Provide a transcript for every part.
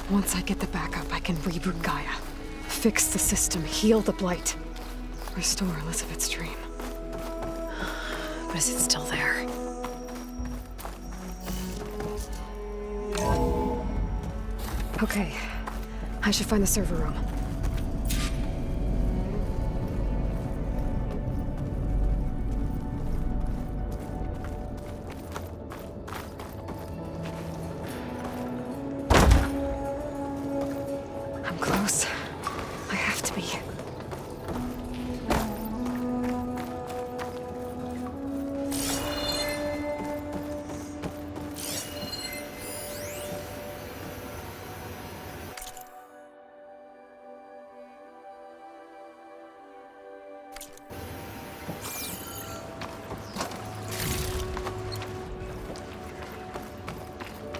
Once I get the backup, I can reboot Gaia. Fix the system, heal the Blight. Restore Elizabeth's dream. But is it still there? Okay. I should find the server room. I'm close. I have to be.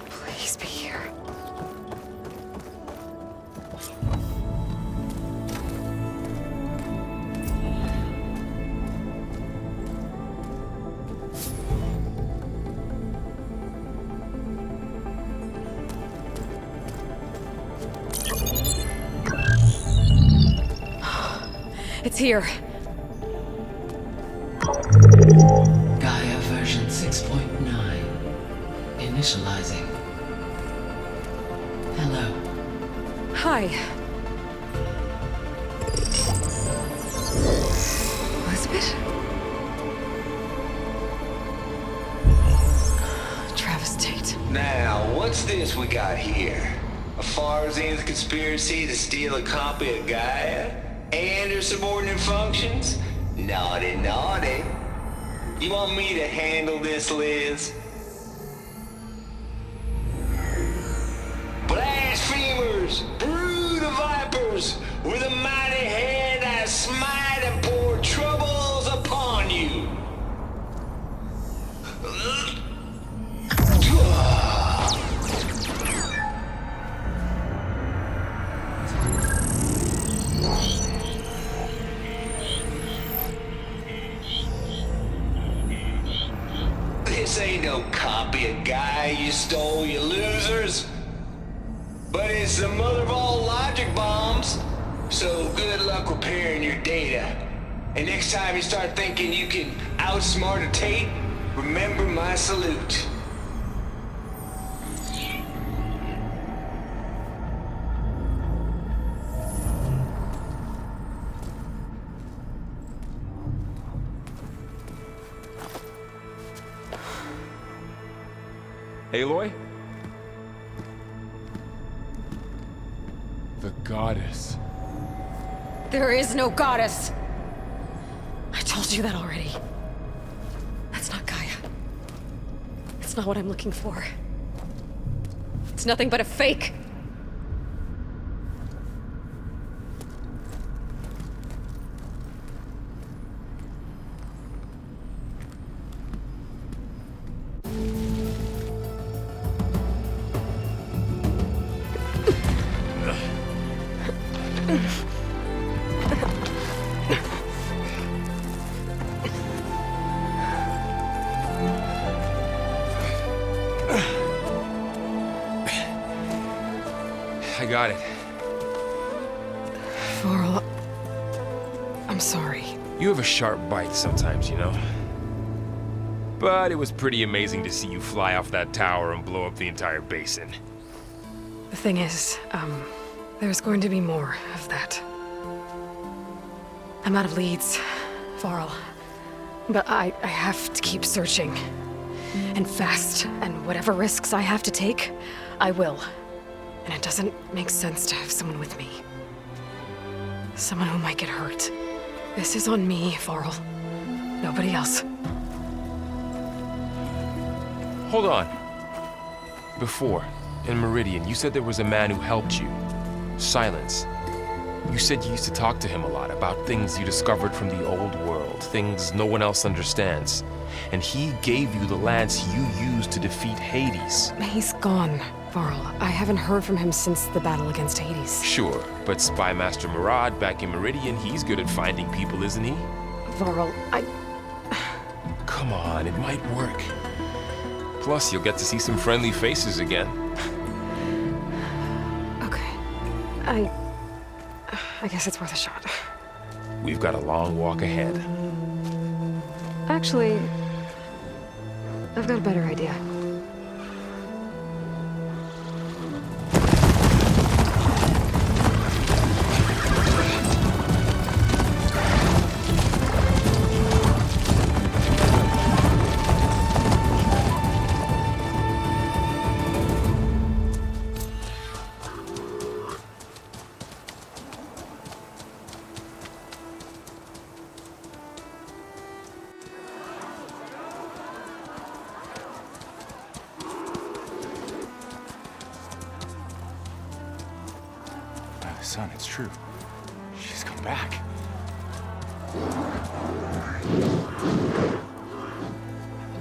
Please be here. It's here. Gaia version 6.9. Initializing. Hello. Hi. Elizabeth? Travis Tate. Now, what's this we got here? A Farzian's conspiracy to steal a copy of Gaia? And her subordinate functions? Naughty, naughty. You want me to handle this, Liz? Blasphemers! Brood of vipers! With a mighty hand I smite and pour troubles upon you! This ain't no copy of Gaia you stole, you losers. But it's the mother of all logic bombs. So good luck repairing your data. And next time you start thinking you can outsmart a Tate, remember my salute. Aloy? The goddess. There is no goddess! I told you that already. That's not Gaia. It's not what I'm looking for. It's nothing but a fake! I got it. Varl, I'm sorry. You have a sharp bite sometimes, you know? But it was pretty amazing to see you fly off that tower and blow up the entire basin. The thing is, there's going to be more of that. I'm out of leads, Varl. But I have to keep searching. And fast, and whatever risks I have to take, I will. And it doesn't make sense to have someone with me. Someone who might get hurt. This is on me, Varl. Nobody else. Hold on. Before, in Meridian, you said there was a man who helped you. Silence. You said you used to talk to him a lot about things you discovered from the old world, things no one else understands. And he gave you the lance you used to defeat Hades. He's gone, Varl. I haven't heard from him since the battle against Hades. Sure, but Spy Master Murad back in Meridian, he's good at finding people, isn't he? Varl, Come on, it might work. Plus, you'll get to see some friendly faces again. I guess it's worth a shot. We've got a long walk ahead. Actually, I've got a better idea. Son, it's true. She's come back.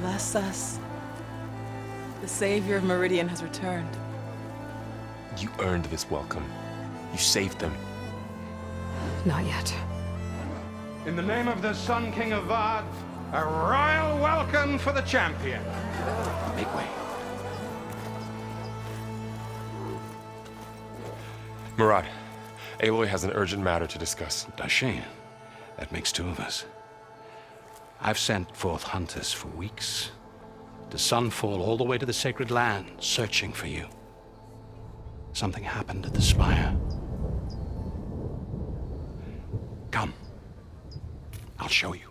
Bless us. The savior of Meridian has returned. You earned this welcome. You saved them. Not yet. In the name of the Sun King of Vard, a royal welcome for the champion. Make way. Murad, Aloy has an urgent matter to discuss. Does she? That makes two of us. I've sent forth hunters for weeks, to sunfall all the way to the sacred land, searching for you. Something happened at the spire. Come. I'll show you.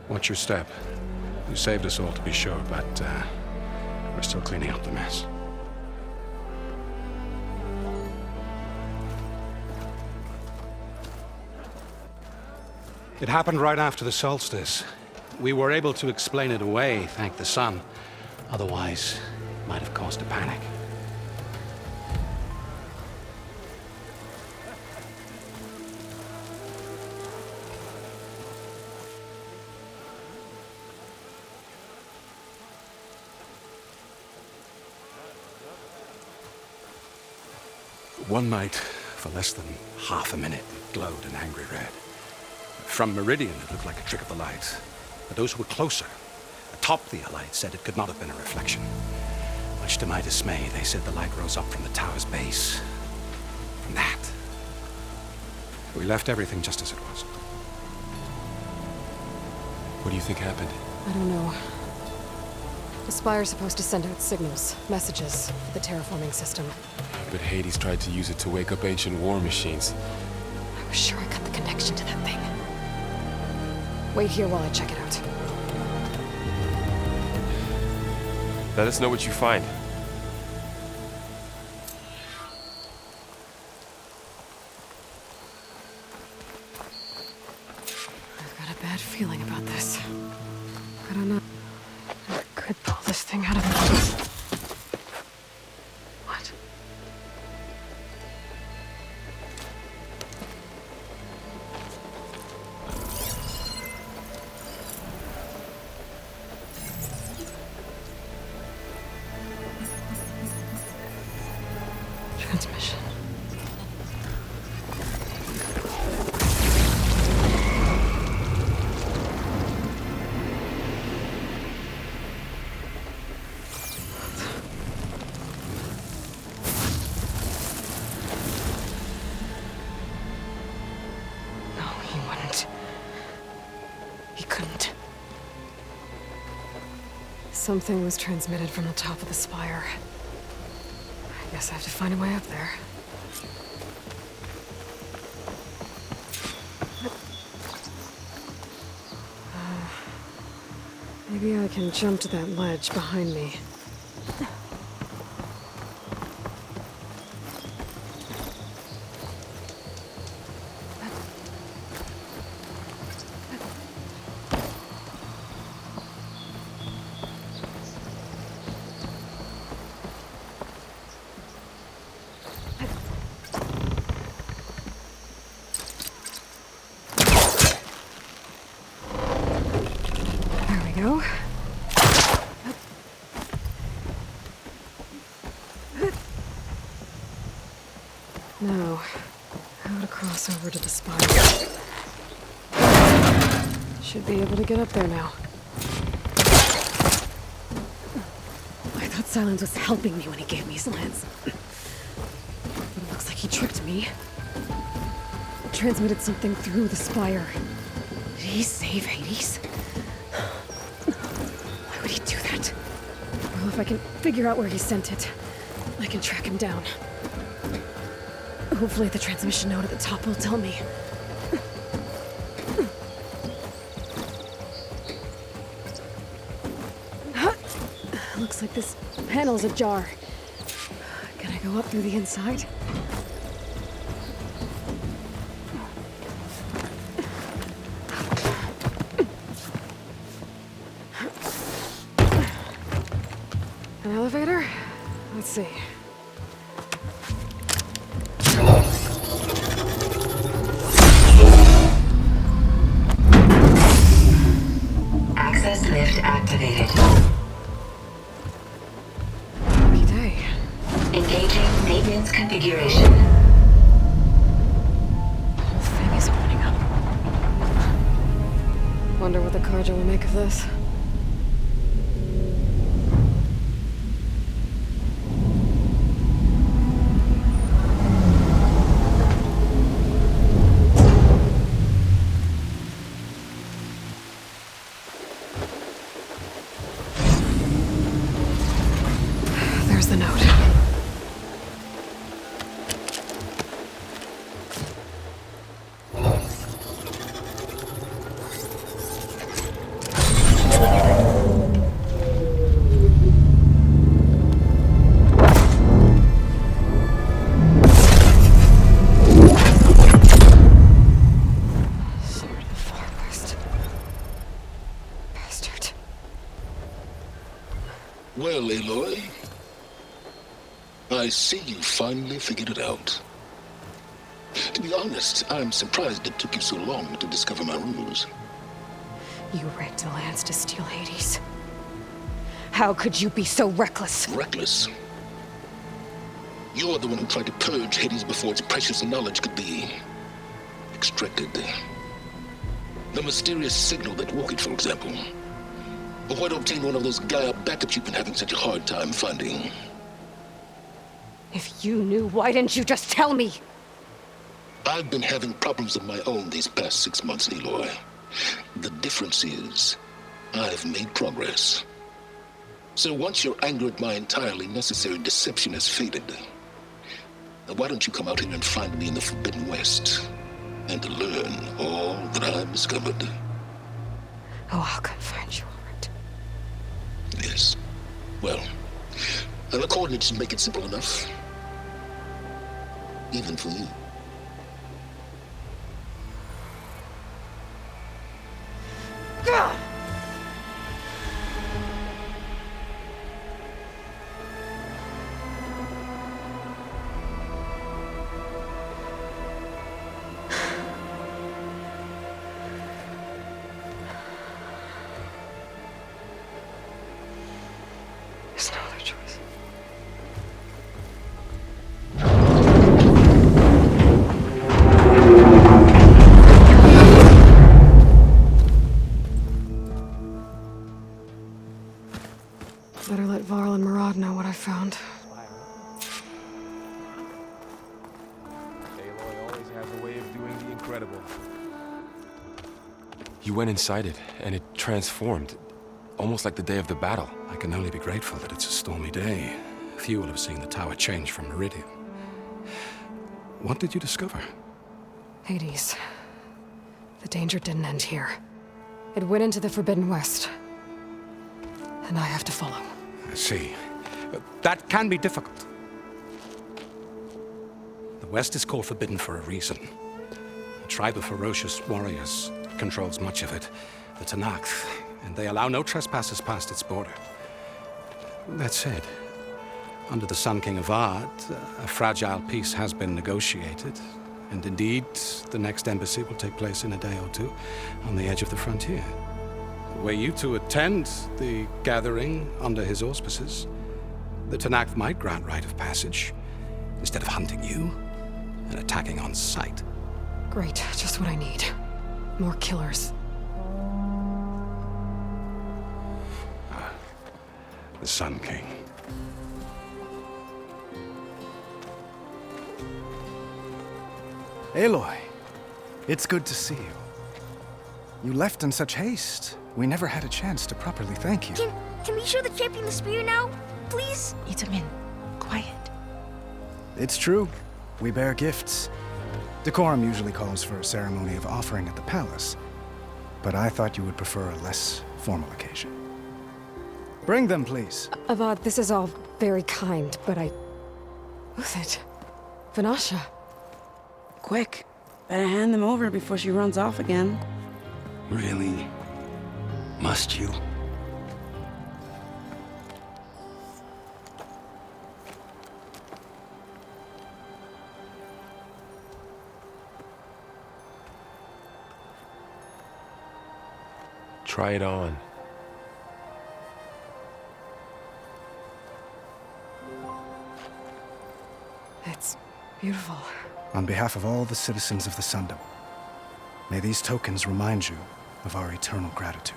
Watch your step. You saved us all, to be sure, but we're still cleaning up the mess. It happened right after the solstice. We were able to explain it away, thank the sun. Otherwise, it might have caused a panic. One night, for less than half a minute, it glowed an angry red. From Meridian, it looked like a trick of the light. But those who were closer, atop the light, said it could not have been a reflection. Much to my dismay, they said the light rose up from the tower's base. From that. We left everything just as it was. What do you think happened? I don't know. The Spire's supposed to send out signals, messages, the terraforming system. But Hades tried to use it to wake up ancient war machines. I was sure I got the connection to that thing. Wait here while I check it out. Let us know what you find. I've got a bad feeling about this. I don't know. I could pull this thing out of the... What? Transmission. No, he wouldn't. He couldn't. Something was transmitted from the top of the spire. I guess I have to find a way up there. Maybe I can jump to that ledge behind me. There we go. Now, how to cross over to the spire. Should be able to get up there now. Silence was helping me when he gave me his lance. But it looks like he tricked me. Transmitted something through the spire. Did he save Hades? Why would he do that? Well, if I can figure out where he sent it, I can track him down. Hopefully the transmission note at the top will tell me. Looks like this panel's ajar. Can I go up through the inside? An elevator? Let's see. Access lift activated. Lucky day. Engaging maintenance configuration. The whole thing is opening up. Wonder what the Carja will make of this. There's the note. Sword of the Far West. Bastard. Well, Aloy, I see you finally figured it out. To be honest, I'm surprised it took you so long to discover my ruse. You rigged the lance to steal Hades. How could you be so reckless? Reckless. You're the one who tried to purge Hades before its precious knowledge could be extracted. The mysterious signal that woke it, for example. Or why to obtain one of those Gaia backups you've been having such a hard time finding. If you knew, why didn't you just tell me? I've been having problems of my own these past 6 months, Aloy. The difference is, I've made progress. So once your anger at my entirely necessary deception has faded, then why don't you come out here and find me in the Forbidden West, and to learn all that I've discovered? Oh, I'll come find you, all right. Yes. Well, and the coordinates should make it simple enough. Even for you. There's no other choice. Better let Varl and Murad know what I found. Aloy always has a way of doing the incredible. You went inside it, and it transformed. Almost like the day of the battle. I can only be grateful that it's a stormy day. Few will have seen the tower change from Meridian. What did you discover? Hades. The danger didn't end here. It went into the Forbidden West. And I have to follow. I see. That can be difficult. The West is called Forbidden for a reason. A tribe of ferocious warriors controls much of it. The Tanakh, and they allow no trespassers past its border. That said, under the Sun King of Ard, a fragile peace has been negotiated, and indeed, the next embassy will take place in a day or two on the edge of the frontier. Were you to attend the gathering under his auspices, the Tanakh might grant right of passage, instead of hunting you and attacking on sight. Great, just what I need. More killers. The Sun King. Aloy, it's good to see you. You left in such haste. We never had a chance to properly thank you. Can we show the champion the spear now? Please? Itamin, quiet. It's true. We bear gifts. Decorum usually calls for a ceremony of offering at the palace, but I thought you would prefer a less formal occasion. Bring them, please. Avad, this is all very kind, but Who's it? Vanasha. Quick. Better hand them over before she runs off again. Really? Must you? Try it on. It's beautiful. On behalf of all the citizens of the Sundom, may these tokens remind you of our eternal gratitude.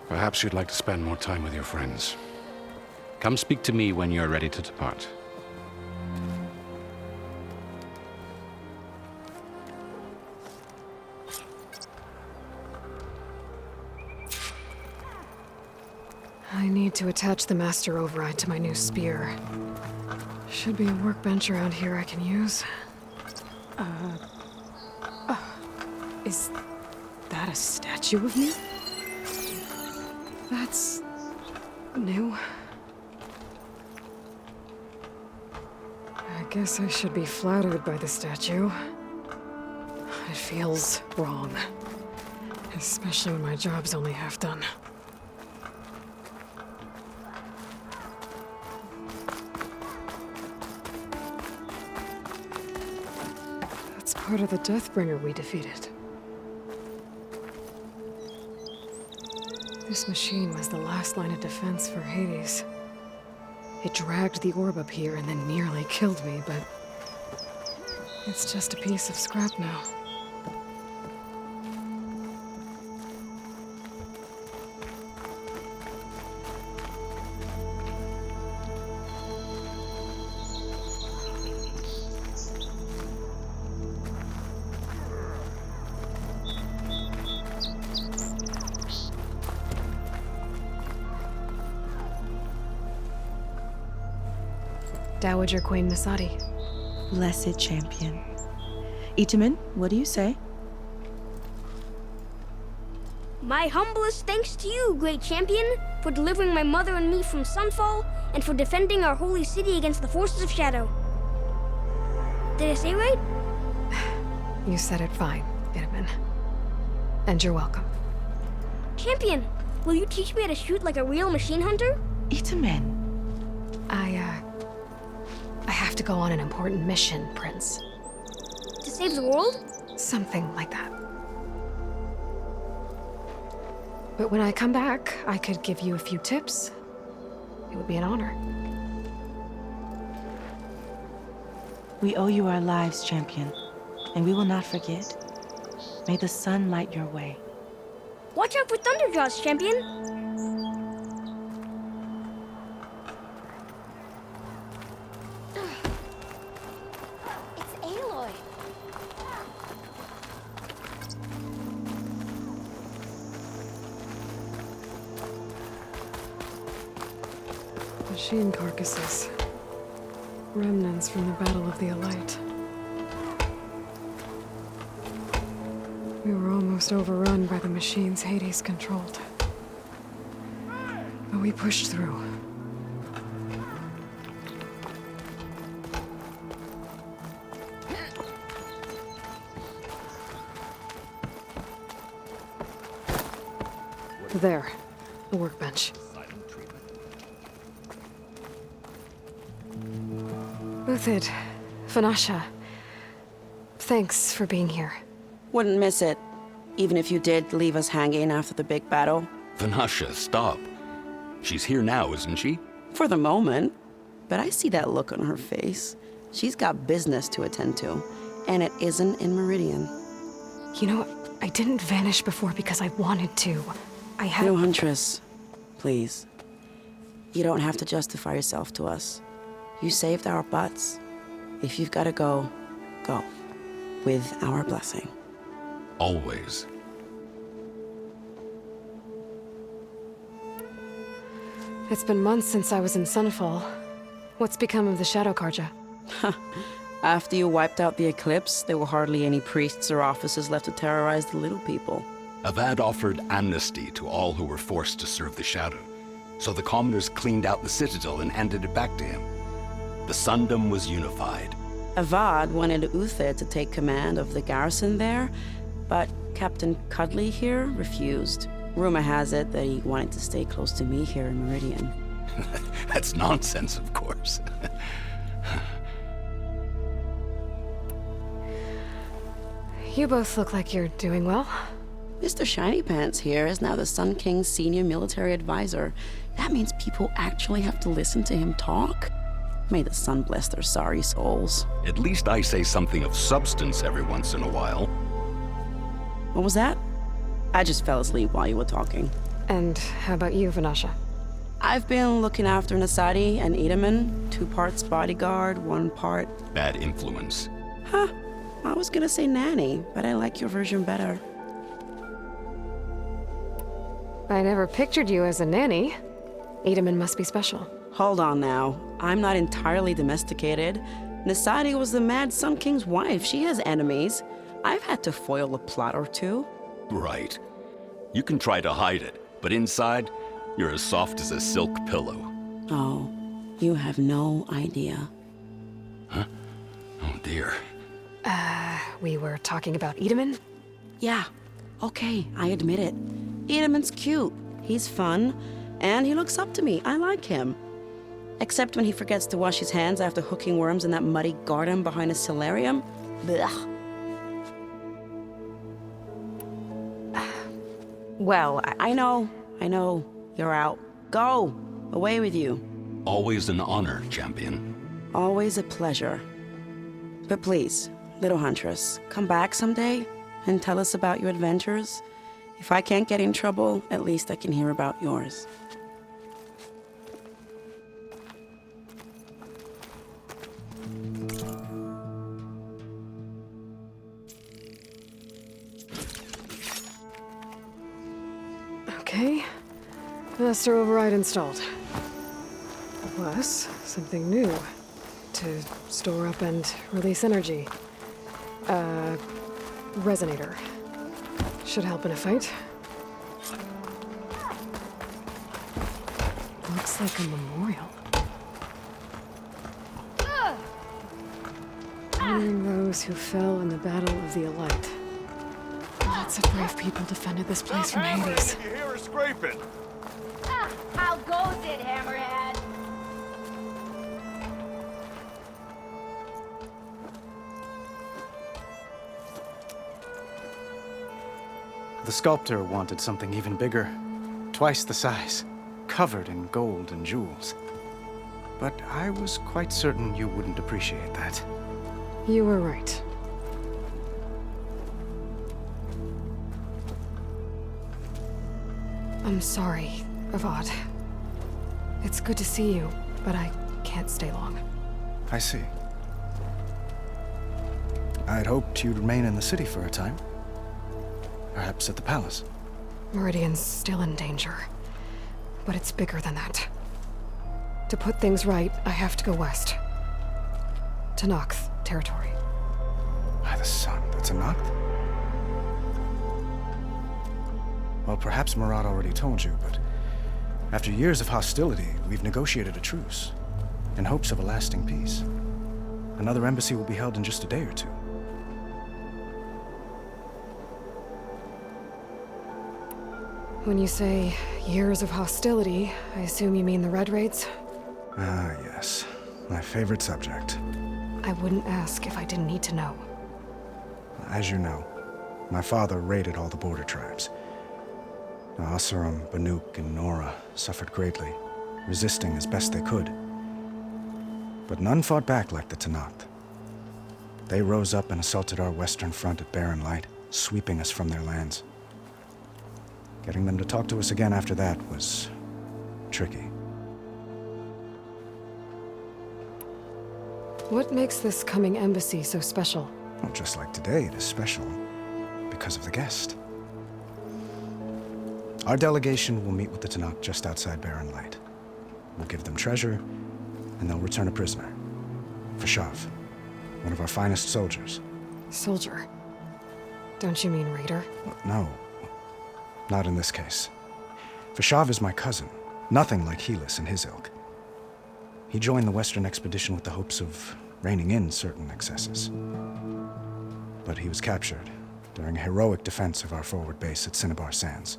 Perhaps you'd like to spend more time with your friends. Come speak to me when you're ready to depart. I need to attach the master override to my new spear. Should be a workbench around here I can use. Is that a statue of me? That's new. I guess I should be flattered by the statue. It feels wrong. Especially when my job's only half done. That's part of the Deathbringer we defeated. This machine was the last line of defense for Hades. It dragged the orb up here and then nearly killed me, but it's just a piece of scrap now. Dowager Queen Nasadi. Blessed champion. Itamin, what do you say? My humblest thanks to you, great champion, for delivering my mother and me from Sunfall, and for defending our holy city against the forces of Shadow. Did I say right? You said it fine, Itamin. And you're welcome. Champion, will you teach me how to shoot like a real machine hunter? Itamin. I have to go on an important mission, Prince. To save the world? Something like that. But when I come back, I could give you a few tips. It would be an honor. We owe you our lives, champion, and we will not forget. May the sun light your way. Watch out for Thunderjaws, champion! Machine carcasses. Remnants from the Battle of the Elite. We were almost overrun by the machines Hades controlled. But we pushed through. There, the workbench. Uthid, Vanasha, thanks for being here. Wouldn't miss it, even if you did leave us hanging after the big battle. Vanasha, stop. She's here now, isn't she? For the moment. but I see that look on her face. She's got business to attend to, and it isn't in Meridian. You know, I didn't vanish before because I wanted to. I had... No, Huntress, please. You don't have to justify yourself to us. You saved our butts. If you've got to go, go. With our blessing. Always. It's been months since I was in Sunfall. What's become of the Shadow Karja? After you wiped out the eclipse, there were hardly any priests or officers left to terrorize the little people. Avad offered amnesty to all who were forced to serve the Shadow, so the commoners cleaned out the citadel and handed it back to him. The Sundom was unified. Avad wanted Uther to take command of the garrison there, but Captain Cudley here refused. Rumor has it that he wanted to stay close to me here in Meridian. That's nonsense, of course. You both look like you're doing well. Mr. Shiny Pants here is now the Sun King's senior military advisor. That means people actually have to listen to him talk? May the sun bless their sorry souls. At least I say something of substance every once in a while. What was that? I just fell asleep while you were talking. And how about you, Vanasha? I've been looking after Nasadi and Edaman, 2 parts bodyguard, 1 part... Bad influence. Huh. I was gonna say nanny, but I like your version better. I never pictured you as a nanny. Edaman must be special. Hold on now. I'm not entirely domesticated. Nasadi was the Mad Sun King's wife. She has enemies. I've had to foil a plot or 2. Right. You can try to hide it, but inside, you're as soft as a silk pillow. Oh, you have no idea. Huh? Oh dear. We were talking about Edaman? Yeah. Okay, I admit it. Edaman's cute. He's fun. And he looks up to me. I like him. Except when he forgets to wash his hands after hooking worms in that muddy garden behind a solarium. Blech. Well, I know. You're out. Go! Away with you. Always an honor, champion. Always a pleasure. But please, little Huntress, come back someday and tell us about your adventures. If I can't get in trouble, at least I can hear about yours. Okay. Master override installed. Plus, something new. To store up and release energy. Resonator. Should help in a fight. Looks like a memorial. Honoring those who fell in the Battle of the Elite. Lots of brave people defended this place from Hades. You hear her scraping? How goes it, Hammerhead? The sculptor wanted something even bigger, twice the size, covered in gold and jewels. But I was quite certain you wouldn't appreciate that. You were right. I'm sorry, Avad. It's good to see you, but I can't stay long. I see. I'd hoped you'd remain in the city for a time. Perhaps at the palace. Meridian's still in danger. But it's bigger than that. To put things right, I have to go west. To Noct territory. By the sun, that's a Noct? Well, perhaps Murad already told you, but after years of hostility, we've negotiated a truce, in hopes of a lasting peace. Another embassy will be held in just a day or 2. When you say years of hostility, I assume you mean the Red Raids? Ah, yes. My favorite subject. I wouldn't ask if I didn't need to know. As you know, my father raided all the border tribes. Asuram, Banuk, and Nora suffered greatly, resisting as best they could. But none fought back like the Tenakth. They rose up and assaulted our western front at Barren Light, sweeping us from their lands. Getting them to talk to us again after that was tricky. What makes this coming embassy so special? Well, just like today, it is special because of the guest. Our delegation will meet with the Tenakth just outside Barren Light. We'll give them treasure, and they'll return a prisoner. Fashav, one of our finest soldiers. Soldier? Don't you mean raider? No, not in this case. Fashav is my cousin, nothing like Helis and his ilk. He joined the Western expedition with the hopes of reining in certain excesses. But he was captured during a heroic defense of our forward base at Cinnabar Sands,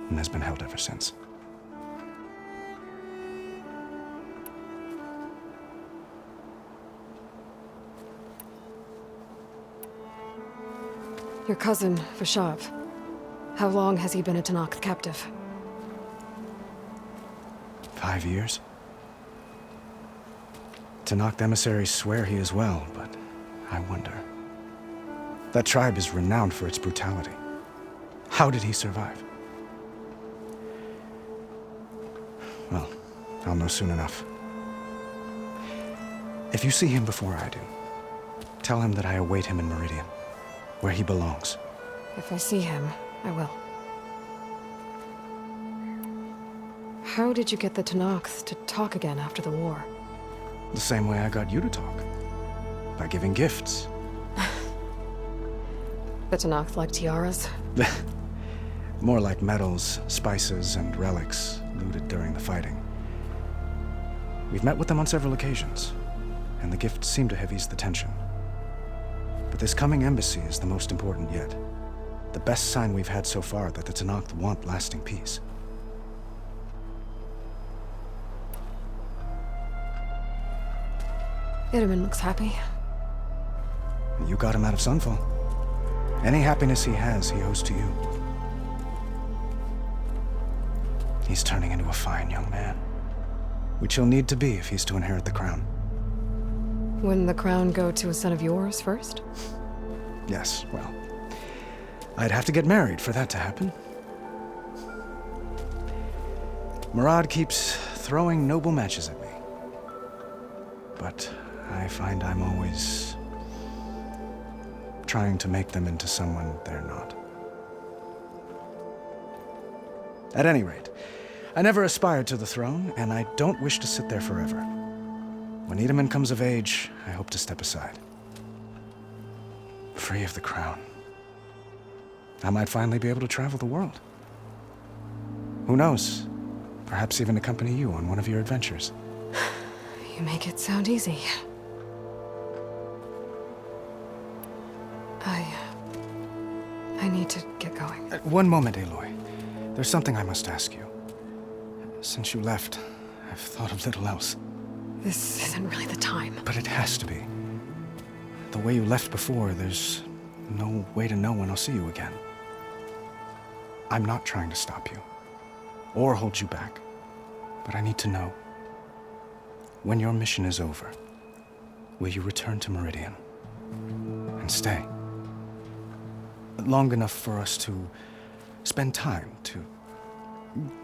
and has been held ever since. Your cousin, Fashav. How long has he been a Tenakth captive? 5 years. Tenakth emissaries swear he is well, but I wonder. That tribe is renowned for its brutality. How did he survive? Well, I'll know soon enough. If you see him before I do, tell him that I await him in Meridian, where he belongs. If I see him, I will. How did you get the Tenakth to talk again after the war? The same way I got you to talk. By giving gifts. The Tenakth like tiaras? More like medals, spices, and relics looted during the fighting. We've met with them on several occasions, and the gifts seem to have eased the tension. But this coming embassy is the most important yet. The best sign we've had so far that the Tenakth want lasting peace. Itamen looks happy. You got him out of Sunfall. Any happiness he has, he owes to you. He's turning into a fine young man, which he'll need to be if he's to inherit the crown. Wouldn't the crown go to a son of yours first? Yes, well, I'd have to get married for that to happen. Murad keeps throwing noble matches at me. But I find I'm always trying to make them into someone they're not. At any rate, I never aspired to the throne, and I don't wish to sit there forever. When Itamen comes of age, I hope to step aside. Free of the crown. I might finally be able to travel the world. Who knows? Perhaps even accompany you on one of your adventures. You make it sound easy. I need to get going. One moment, Aloy. There's something I must ask you. Since you left, I've thought of little else. This isn't really the time. But it has to be. The way you left before, there's no way to know when I'll see you again. I'm not trying to stop you, or hold you back, but I need to know. When your mission is over, will you return to Meridian and stay? Long enough for us to spend time, to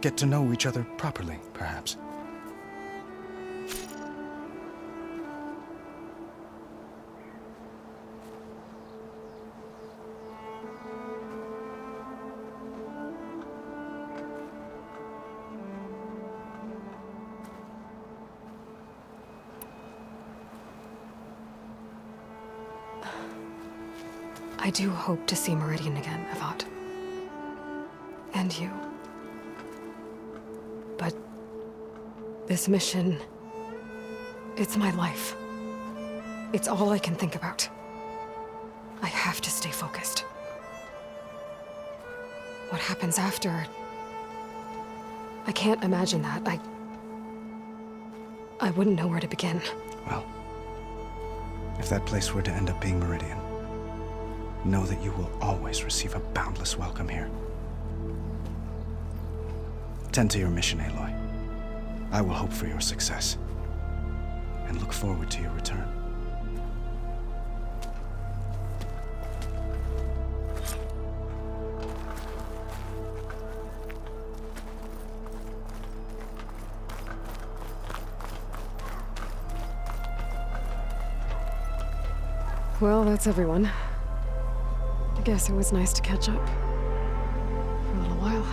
get to know each other properly, perhaps. I do hope to see Meridian again, Avad. And you. But this mission, it's my life. It's all I can think about. I have to stay focused. What happens after? I can't imagine that. I wouldn't know where to begin. Well, if that place were to end up being Meridian, know that you will always receive a boundless welcome here. Tend to your mission, Aloy. I will hope for your success. and look forward to your return. Well, that's everyone. I guess it was nice to catch up. For a little while.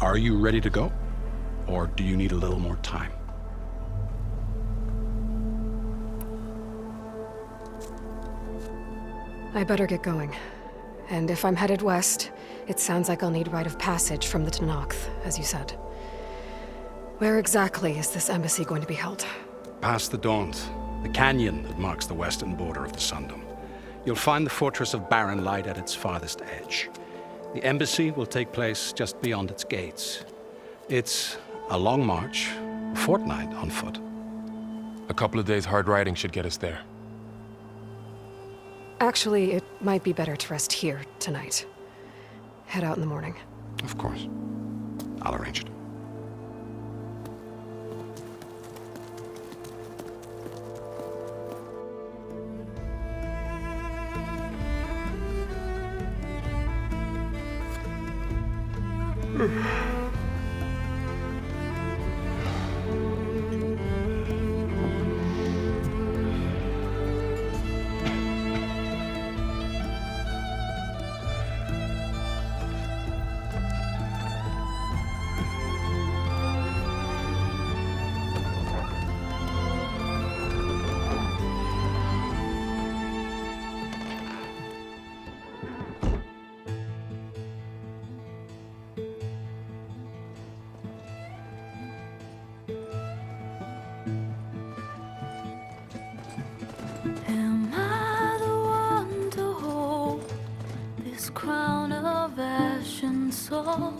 Are you ready to go? Or do you need a little more time? I better get going. And if I'm headed west, it sounds like I'll need rite of passage from the Tenakth, as you said. Where exactly is this embassy going to be held? Past the Daunt, the canyon that marks the western border of the Sundom. You'll find the fortress of Baron light at its farthest edge. The embassy will take place just beyond its gates. It's a long march, a fortnight on foot. A couple of days hard riding should get us there. Actually, it might be better to rest here tonight. Head out in the morning. Of course. I'll arrange it. Am I the one to hold this crown of ash and salt?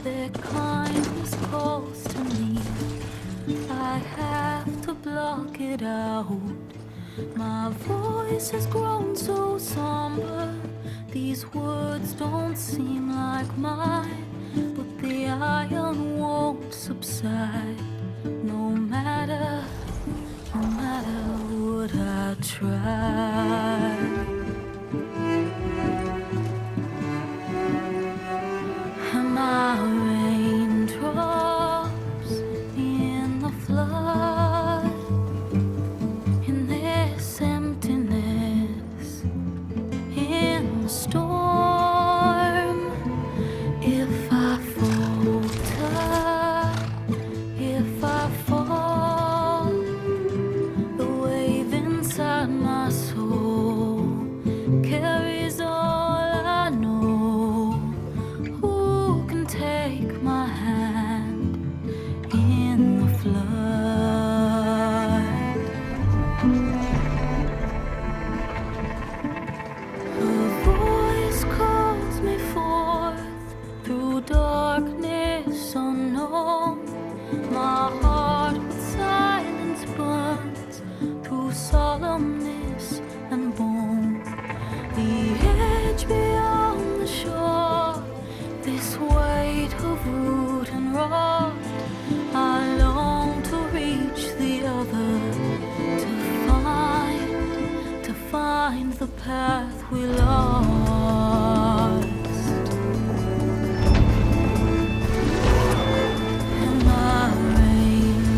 Their kindness calls to me. I have to block it out. My voice has grown so somber. These words don't seem like mine, but the iron won't subside. No matter what I try. Am I raindrops in the flood? In this emptiness, in the storm. If I falter, if I fall, the wave inside my soul carries all I know. Who can take my hand in the flood? Her voice calls me forth through darkness unknown. My heart with silence burns through solemnness and bone. The edge beyond the shore, this weight of root and rod. I long to reach the other, to find the path we lost. Am I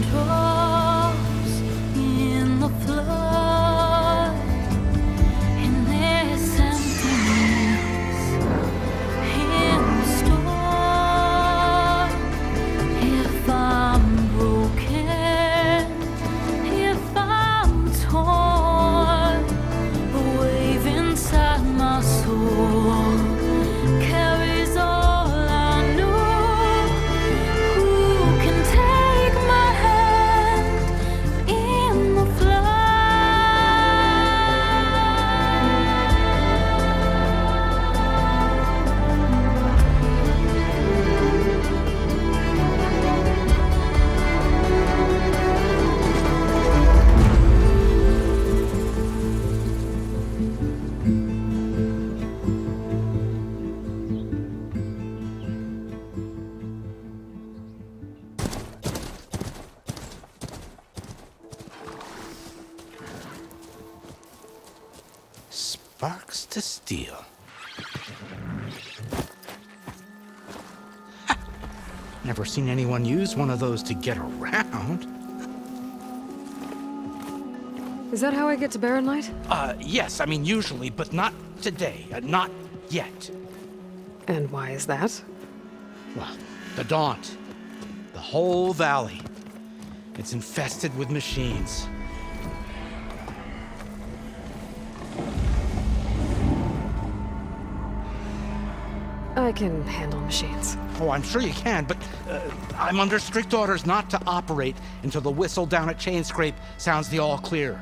raindrops in the flood? In this emptiness, in the storm. If I'm broken, if I'm torn, the wave inside my soul Sparks to steel. Ha! Never seen anyone use one of those to get around. Is that how I get to Barren Light? Yes, I mean usually, but not today. Not yet. And why is that? Well, the Daunt. The whole valley. It's infested with machines. I can handle machines. Oh, I'm sure you can, but I'm under strict orders not to operate until the whistle down at Chainscrape sounds the all clear.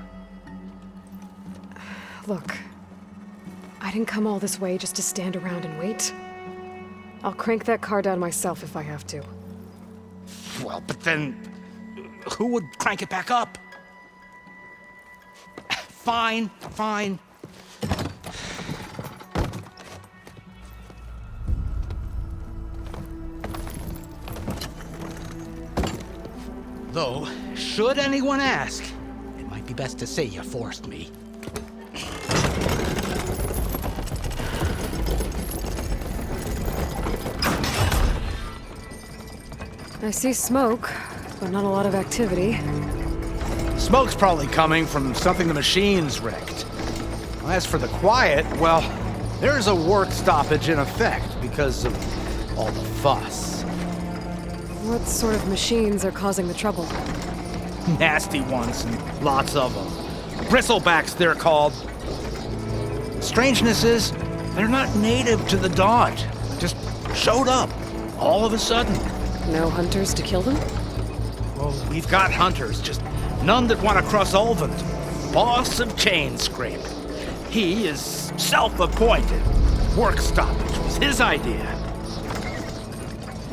Look, I didn't come all this way just to stand around and wait. I'll crank that car down myself if I have to. Well, but then who would crank it back up? Fine, fine. Though, should anyone ask, it might be best to say you forced me. I see smoke, but not a lot of activity. Smoke's probably coming from something the machines wrecked. As for the quiet, well, there's a work stoppage in effect because of all the fuss. What sort of machines are causing the trouble? Nasty ones, and lots of them. Bristlebacks, they're called. The strangeness is, they're not native to the Daunt. Just showed up, all of a sudden. No hunters to kill them? Well, we've got hunters, just none that want to cross Ulvund. Boss of Chainscrape. He is self-appointed. Work stoppage was his idea.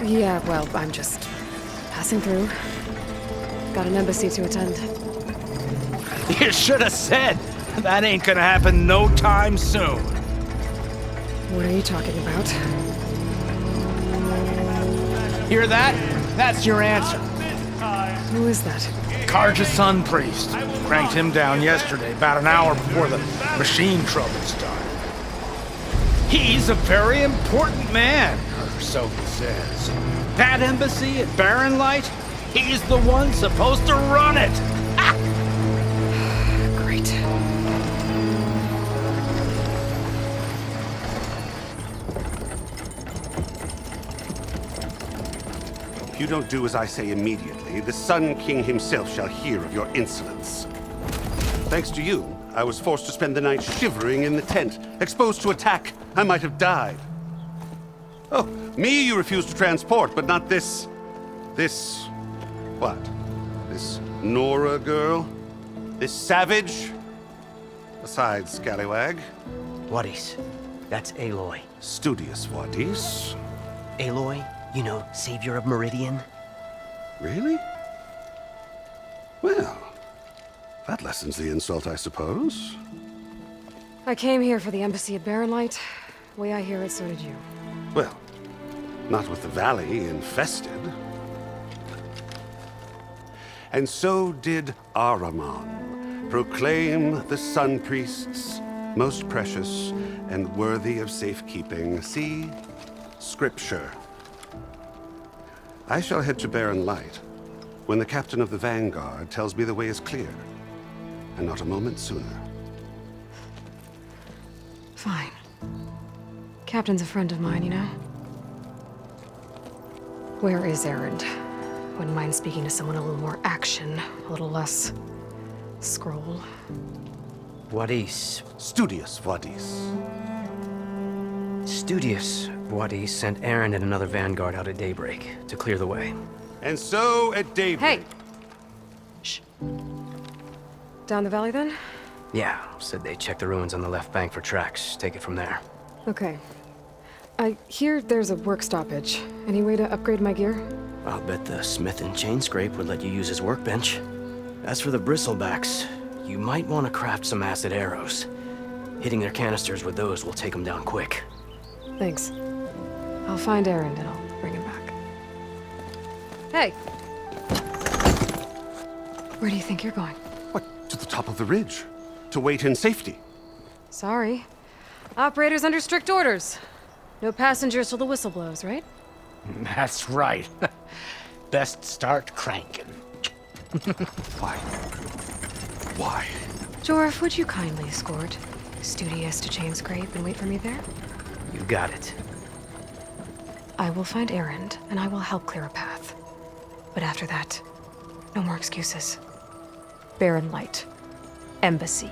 Yeah, well, I'm just passing through. Got an embassy to attend. You should have said. That ain't gonna happen no time soon. What are you talking about? Hear that? That's your answer. Who is that? Karja's Sun Priest. Cranked him down yesterday, about an hour before the machine trouble started. He's a very important man, or so he says. That embassy at Barren Light, he's the one supposed to run it. Great. If you don't do as I say immediately, the Sun King himself shall hear of your insolence. Thanks to you, I was forced to spend the night shivering in the tent. Exposed to attack, I might have died. Oh, me you refuse to transport, but not this... what? This Nora girl? This savage? Besides, scallywag. Wadis. That's Aloy. Studious Wadis. Aloy, you know, savior of Meridian. Really? Well, that lessens the insult, I suppose. I came here for the embassy at Barren Light. Way I hear it, so did you. Well, not with the valley infested. And so did Ahriman, proclaim the Sun Priests most precious and worthy of safekeeping. See, Scripture. I shall head to Barren Light when the captain of the Vanguard tells me the way is clear, and not a moment sooner. Fine. Captain's a friend of mine, you know? Where is Erend? Wouldn't mind speaking to someone a little more action, a little less scroll. Wadis. Studious Wadis. Studious Wadis sent Aaron and another Vanguard out at daybreak to clear the way. And so at daybreak... Hey! Shh. Down the valley, then? Yeah, said they checked the ruins on the left bank for tracks. Take it from there. Okay. I hear there's a work stoppage. Any way to upgrade my gear? I'll bet the smith in Chainscrape would let you use his workbench. As for the bristlebacks, you might want to craft some acid arrows. Hitting their canisters with those will take them down quick. Thanks. I'll find Erend and I'll bring him back. Hey! Where do you think you're going? What? To the top of the ridge. To wait in safety. Sorry. Operators under strict orders. No passengers till the whistle blows, right? That's right. Best start cranking. Why? Why? Jorf, would you kindly escort Studious to Chainscrape and wait for me there? You got it. I will find Erend, and I will help clear a path. But after that, no more excuses. Barren Light. Embassy.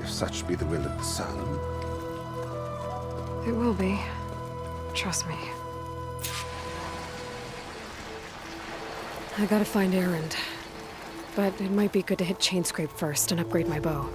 If such be the will of the sun. It will be. Trust me. I gotta find Erend. But it might be good to hit Chainscrape first and upgrade my bow.